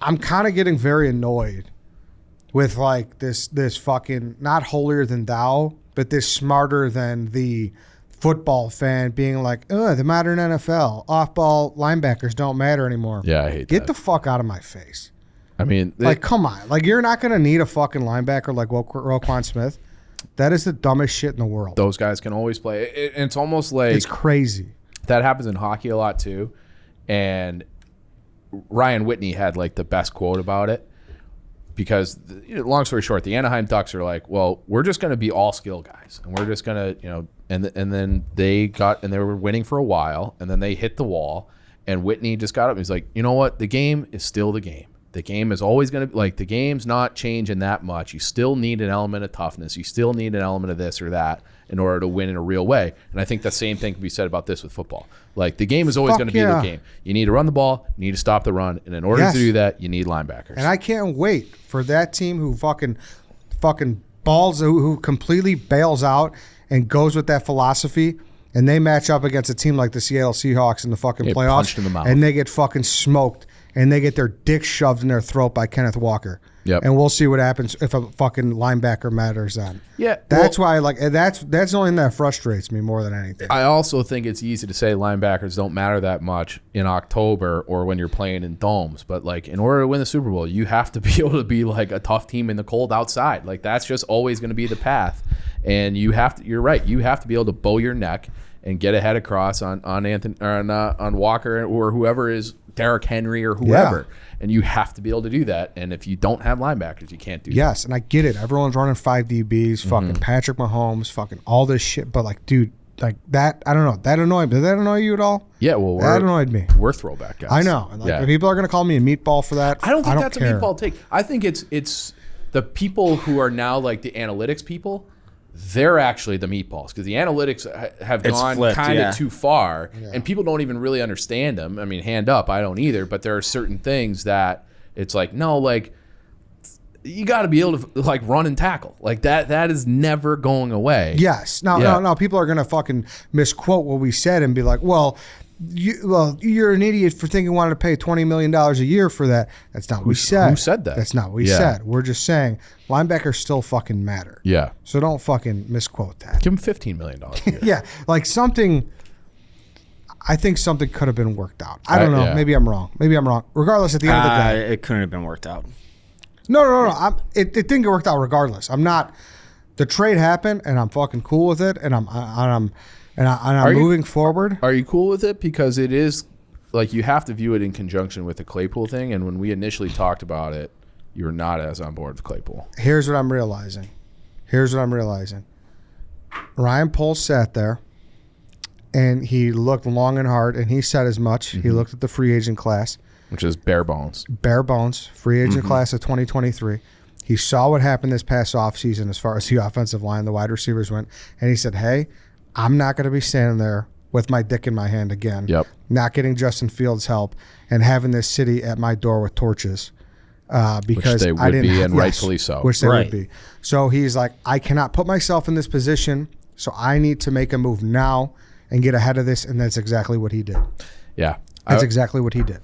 I'm kind of getting very annoyed with like this fucking not holier than thou, but this smarter than the football fan being like, the modern NFL off-ball linebackers don't matter anymore. Yeah, I hate that. Get the fuck out of my face. I mean, like, come on. Like, you're not going to need a fucking linebacker like Roquan Smith. That is the dumbest shit in the world. Those guys can always play. It's almost like it's crazy. That happens in hockey a lot too. And Ryan Whitney had like the best quote about it. Because, long story short, the Anaheim Ducks are like, well, we're just going to be all skill guys, and we're just going to, and then they were winning for a while, and then they hit the wall, and Whitney just got up and he's like, you know what? The game is still the game. The game is always going to be like, the game's not changing that much. You still need an element of toughness. You still need an element of this or that in order to win in a real way. And I think the same thing can be said about this with football. Like, the game is always going to be the game. You need to run the ball. You need to stop the run. And in order to do that, you need linebackers. And I can't wait for that team who fucking balls, who completely bails out and goes with that philosophy, and they match up against a team like the Seattle Seahawks in the fucking playoffs, punched in the mouth. and they get fucking smoked, and they get their dick shoved in their throat by Kenneth Walker. Yep. And we'll see what happens if a fucking linebacker matters then. Yeah. That's why, like, that's the only thing that frustrates me more than anything. I also think it's easy to say linebackers don't matter that much in October or when you're playing in domes. But, like, in order to win the Super Bowl, you have to be able to be, like, a tough team in the cold outside. Like, that's just always going to be the path. And you have to, you're right, you have to be able to bow your neck and get ahead across on Anthony or on Walker or whoever is Derrick Henry or whoever. Yeah. And you have to be able to do that. And if you don't have linebackers, you can't do that. Yes, and I get it. Everyone's running 5 DBs, fucking Patrick Mahomes, fucking all this shit. But, like, dude, like that, I don't know. That annoyed me. Did that annoy you at all? Yeah, well, that annoyed me. We're throwback guys. I know. And like, people are going to call me a meatball for that. I don't think that's care. A meatball take. I think it's the people who are now like the analytics people. They're actually the meatballs because the analytics have gone kind of too far, and people don't even really understand them. I mean, hand up, I don't either. But there are certain things that it's like, no, like you got to be able to like run and tackle like that. That is never going away. Yes. No. People are gonna fucking misquote what we said and be like, well, you're an idiot for thinking we wanted to pay $20 million a year for that. That's not what we said. Who said that? That's not what we said. We're just saying linebackers still fucking matter. Yeah. So don't fucking misquote that. Give him $15 million a year. Yeah. Like something, I think something could have been worked out. I don't know. Yeah. Maybe I'm wrong. Regardless, at the end of the day. It couldn't have been worked out. No. It didn't get worked out regardless. I'm not, the trade happened and I'm fucking cool with it and I'm moving forward. Are you cool with it? Because it is like you have to view it in conjunction with the Claypool thing. And when we initially talked about it, you were not as on board with Claypool. Here's what I'm realizing. Ryan Poles sat there and he looked long and hard and he said as much. He looked at the free agent class. Which is bare bones. Free agent class of 2023. He saw what happened this past offseason as far as the offensive line, the wide receivers went. And he said, hey, I'm not going to be standing there with my dick in my hand again, not getting Justin Fields' help, and having this city at my door with torches. Because which they would be, and rightfully so. Which they would be. So he's like, I cannot put myself in this position, so I need to make a move now and get ahead of this, and that's exactly what he did. Yeah. That's exactly what he did.